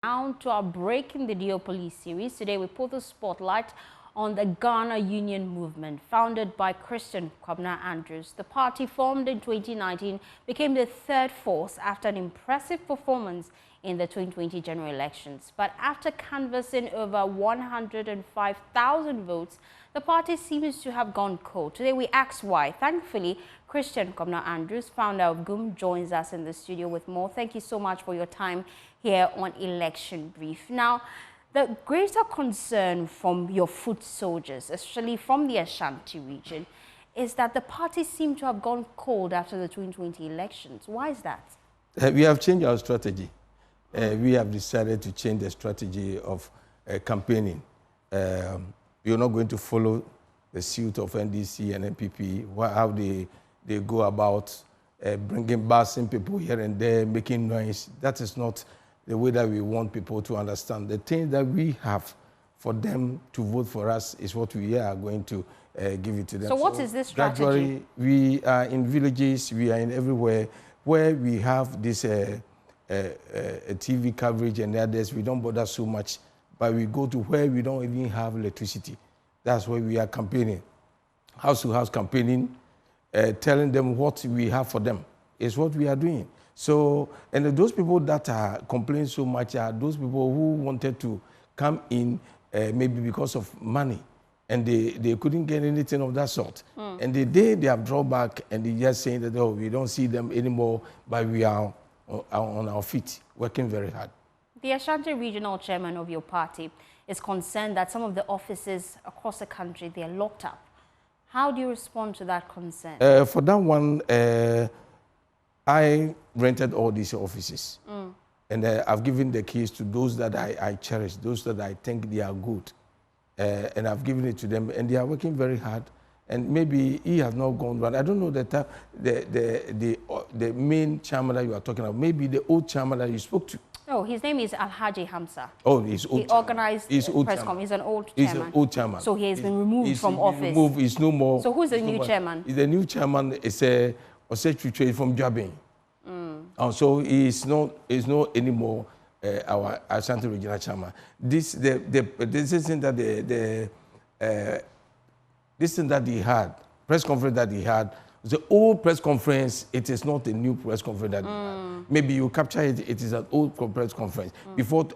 Now to our Breaking the Duopoly series. Today we put the spotlight on the Ghana Union Movement, founded by Christian Kwabena Andrews. The party, formed in 2019, became the third force after an impressive performance in the 2020 general elections. But after canvassing over 105,000 votes, the party seems to have gone cold. Today we ask why. Thankfully, Christian Kwabena Andrews, founder of GUM, joins us in the studio with more. Thank you so much for your time here on Election Brief. Now, the greater concern from your foot soldiers, especially from the Ashanti region, is that the party seem to have gone cold after the 2020 elections. Why is that? We have changed our strategy. We have decided to change the strategy of campaigning. We are not going to follow the suit of NDC and NPP, how they go about bringing busing people here and there, making noise. That is not the way that we want people to understand. The thing that we have for them to vote for us is what we are going to give it to them. So what is this strategy? Gradually, we are in villages, we are in everywhere where we have this TV coverage and others. We don't bother so much, but we go to where we don't even have electricity. That's where we are campaigning, house to house campaigning, telling them what we have for them is what we are doing. So, and those people that are complaining so much are those people who wanted to come in maybe because of money, and they couldn't get anything of that sort. And the day they have drawn back and they just saying that, oh, we don't see them anymore, but we are on our feet, working very hard. The Ashanti regional chairman of your party is concerned that some of the offices across the country, they are locked up. How do you respond to that concern? For that one, I rented all these offices, and I've given the keys to those that I cherish, those that I think they are good, and I've given it to them, and they are working very hard. And maybe he has not gone right. I don't know the main chairman that you are talking about. Maybe the old chairman that you spoke to. Oh, his name is Alhaji Hamza. Oh, he's old. He organized press conference. He's an old chairman. He's an old chairman. So he has been removed from office. He's no more. So who's the new chairman? The new chairman is a secretary from Jabin. So he's not anymore our Ashanti regional chairman. This thing that he had, press conference that he had, the old press conference. It is not a new press conference that he had. Maybe you capture it. It is an old press conference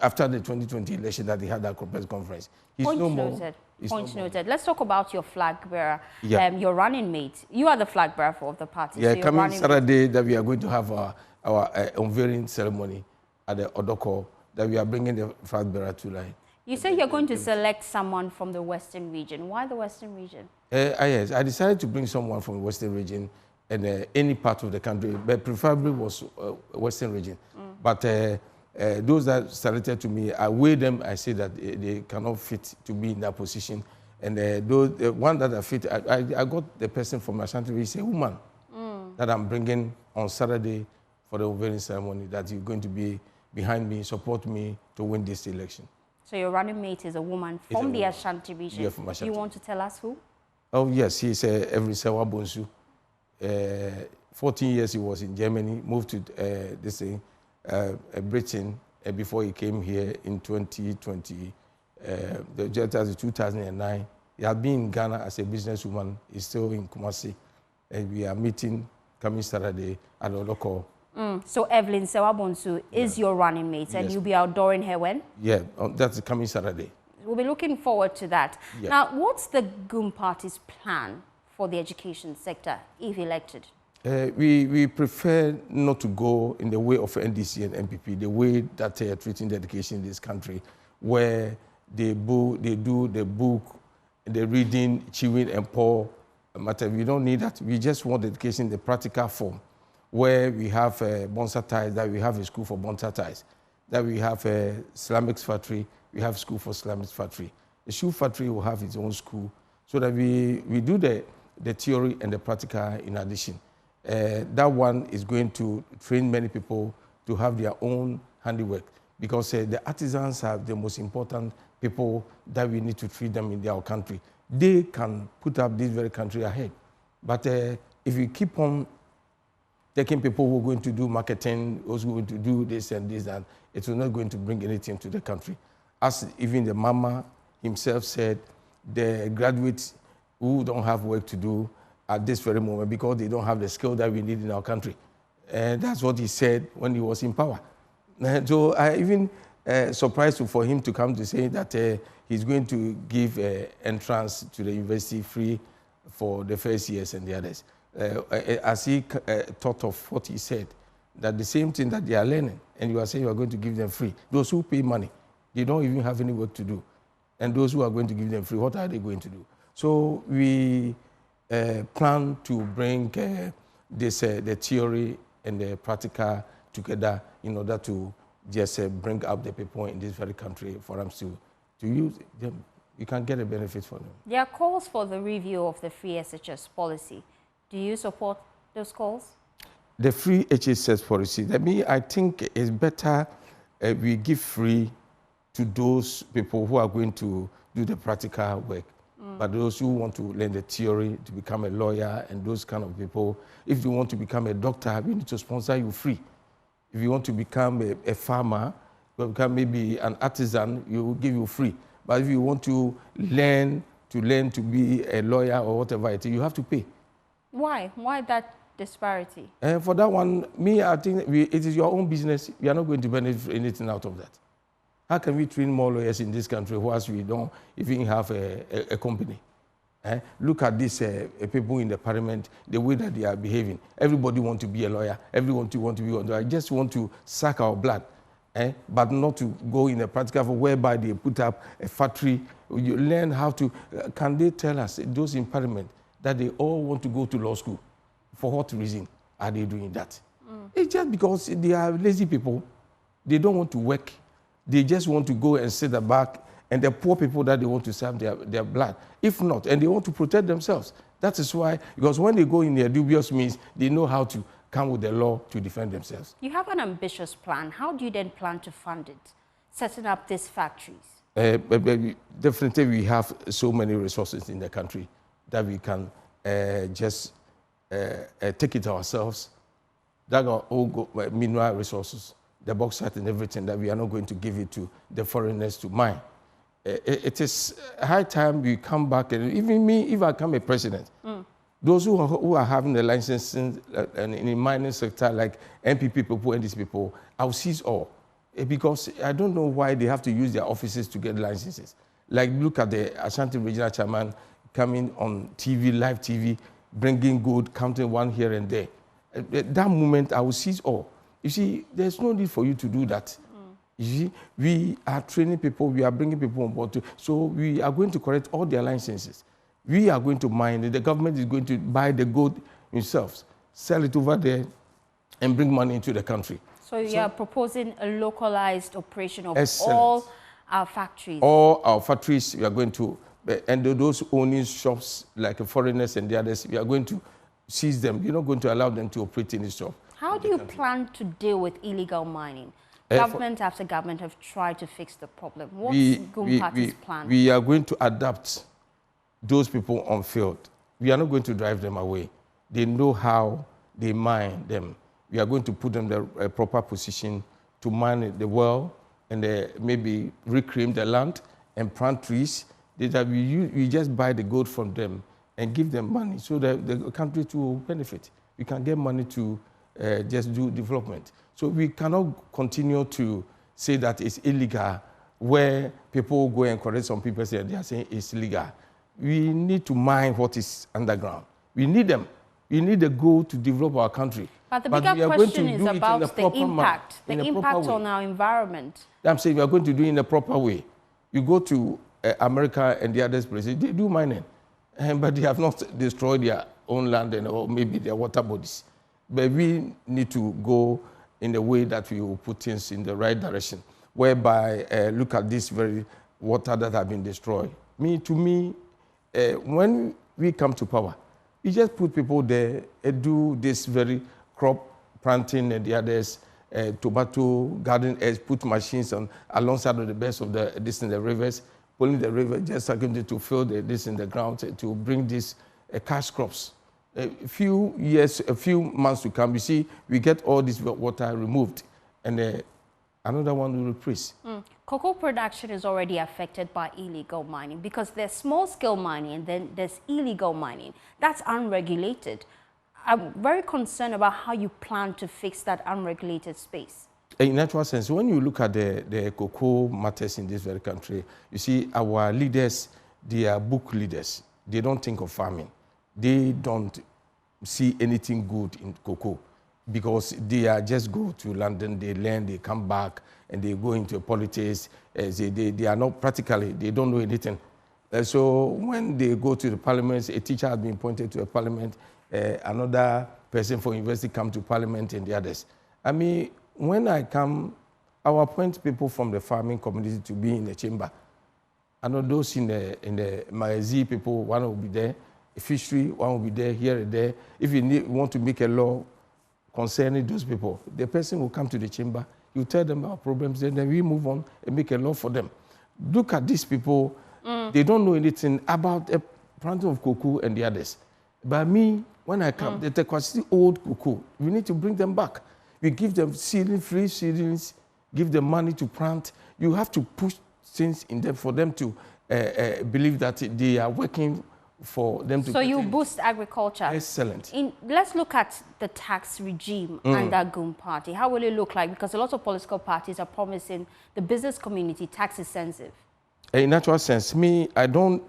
after the 2020 election that he had that press conference. He's Point no noted. More. Point noted. Let's talk about your flag bearer, Yeah. your running mate. You are the flag bearer of the party. Yeah, so coming Saturday that we are going to have our unveiling ceremony at the Odoko, that we are bringing the flag bearer to life. You say you're going to select someone from the Western region. Why the Western region? Yes, I decided to bring someone from the Western region and any part of the country, but preferably was Western region. But those that selected to me, I weighed them. I say that they cannot fit to be in that position. And the one that I fit, I got the person from Ashanti region, it's a woman that I'm bringing on Saturday for the unveiling ceremony, that is going to be behind me, support me to win this election. So your running mate is a woman from the Ashanti region. Yeah, from Ashanti. You want to tell us who? Oh, yes, he's Evrisewa Bonsu. 14 years he was in Germany, moved to Britain before he came here in 2020, 2009. He had been in Ghana as a businesswoman. He's still in Kumasi. And we are meeting coming Saturday at Odoko. So Evelyn Sewabonsu is your running mate, and you'll be outdooring her when? Yeah, that's coming Saturday. We'll be looking forward to that. Yeah. Now, what's the GUM party's plan for the education sector if elected? We prefer not to go in the way of NDC and NPP, the way that they are treating the education in this country, where they do the book, the reading, chewing and pour matter. We don't need that. We just want education in the practical form, where we have bonsa ties, that we have a school for bonsa ties, that we have a ceramics factory, we have school for ceramics factory. The shoe factory will have its own school, so that we do the theory and the practical in addition. That one is going to train many people to have their own handiwork, because the artisans are the most important people that we need to treat them in our country. They can put up this very country ahead. But if we keep on taking people who are going to do marketing, those who are going to do this and this, and it was not going to bring anything to the country. As even the mama himself said, the graduates who don't have work to do at this very moment because they don't have the skill that we need in our country. And that's what he said when he was in power. So I even surprised for him to come to say that he's going to give entrance to the university free for the first years and the others. As he thought of what he said, that the same thing that they are learning, and you are saying you are going to give them free. Those who pay money, they don't even have any work to do. And those who are going to give them free, what are they going to do? So we plan to bring the theory and the practical together in order to just bring up the people in this very country for them to use it. You can get a benefit for them. There are calls for the review of the FreeSHS policy. Do you support those calls? The FreeSHS policy, I think it's better we give free to those people who are going to do the practical work. But those who want to learn the theory to become a lawyer and those kind of people, if you want to become a doctor, we need to sponsor you free. If you want to become a farmer, become maybe an artisan, we will give you free. But if you want to learn to be a lawyer or whatever it is, you have to pay. Why? Why that disparity? For that one, I think it is your own business. We are not going to benefit anything out of that. How can we train more lawyers in this country whilst we don't even have a company? Look at these people in the parliament, the way that they are behaving. Everybody wants to be a lawyer. Everyone want to be a lawyer. I just want to suck our blood, but not to go in a practical whereby they put up a factory. You learn how to, can they tell us, those in parliament, that they all want to go to law school? For what reason are they doing that? It's just because they are lazy people. They don't want to work. They just want to go and sit back, and the poor people that they want to serve their blood. If not, and they want to protect themselves. That is why, because when they go in their dubious means, they know how to come with the law to defend themselves. You have an ambitious plan. How do you then plan to fund it, setting up these factories? Definitely, we have so many resources in the country that we can just take it ourselves. That are all mineral resources, the bauxite and everything, that we are not going to give it to the foreigners to mine. It is high time we come back, and even me, if I become a president, those who are having the licenses in the mining sector, like MPP people and these people, I'll seize all. Because I don't know why they have to use their offices to get licenses. Like, look at the Ashanti regional chairman coming on TV, live TV, bringing gold, counting one here and there. At that moment, I will seize all. You see, there's no need for you to do that. You see, we are training people, we are bringing people on board. So we are going to correct all their licenses. We are going to mine. The government is going to buy the gold themselves, sell it over there, and bring money into the country. So you are proposing a localized operation of all our factories? All our factories, we are going to, and those owning shops like foreigners and the others, we are going to seize them. We're not going to allow them to operate in the shop. How do you plan to deal with illegal mining? Government after government have tried to fix the problem. What's Unpacking's plan? We are going to adapt those people on field. We are not going to drive them away. They know how they mine them. We are going to put them in the proper position to mine the well and maybe reclaim the land and plant trees. That we just buy the gold from them and give them money so that the country will benefit. We can get money to just do development. So we cannot continue to say that it's illegal where people go and correct some people say they are saying it's legal. We need to mine what is underground. We need them. We need the gold to develop our country. But the bigger question is about the impact on our environment. I'm saying we are going to do it in a proper way. You go to America and the other places, they do mining, but they have not destroyed their own land or maybe their water bodies. But we need to go in the way that we will put things in the right direction, whereby look at this very water that have been destroyed. To me, when we come to power, we just put people there, do this very crop planting and the others, tomato garden, put machines on alongside of the beds of this in the rivers, pulling the river, just to fill this in the ground to bring these cash crops. a few years, a few months to come, you see, we get all this water removed, and another one will replace. Cocoa production is already affected by illegal mining because there's small-scale mining and then there's illegal mining. That's unregulated. I'm very concerned about how you plan to fix that unregulated space. In natural sense, when you look at the cocoa matters in this very country, you see our leaders, they are book leaders. They don't think of farming. They don't see anything good in cocoa because they are just go to London, they learn, they come back, and they go into politics. They are not practically, they don't know anything. So when they go to the parliament, a teacher has been appointed to a parliament, another person from university come to parliament, and the others. I mean, when I come, I will appoint people from the farming community to be in the chamber. I know those in the Maezi people, one will be there, fishery, one will be there, here and there. If you want to make a law concerning those people, the person will come to the chamber, you tell them our problems, then we move on and make a law for them. Look at these people, they don't know anything about the planting of cocoa and the others. But me, when I come, they take old cocoa. We need to bring them back. We give them free seedlings, give them money to plant. You have to push things in them for them to believe that they are working for them to... So you boost agriculture. Excellent. Let's look at the tax regime under GUM party. How will it look like? Because a lot of political parties are promising the business community tax incentive. In natural sense, I don't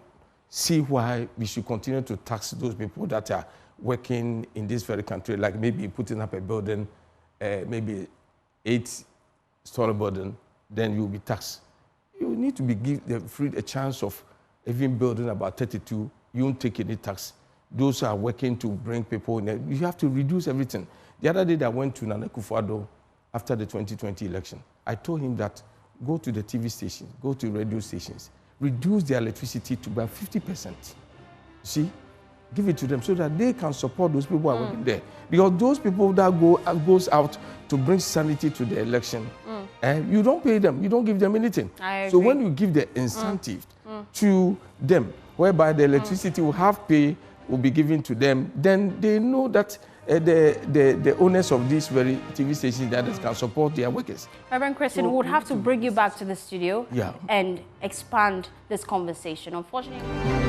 see why we should continue to tax those people that are working in this very country, like maybe putting up a building, maybe 8-story building, then you'll be taxed. You need to be give a chance of even building about 32. You won't take any tax. Those are working to bring people in. You have to reduce everything. The other day that I went to Nana Akufo-Addo after the 2020 election, I told him that go to the TV stations, go to radio stations, reduce their electricity to about 50%. See? Give it to them so that they can support those people who are working there. Because those people that goes out to bring sanity to the election, you don't pay them, you don't give them anything. So when you give the incentive to them, whereby the electricity will be given to them, then they know that the owners of these very TV stations that can support their workers. Reverend Christian, we would have to bring you back to the studio and expand this conversation. Unfortunately...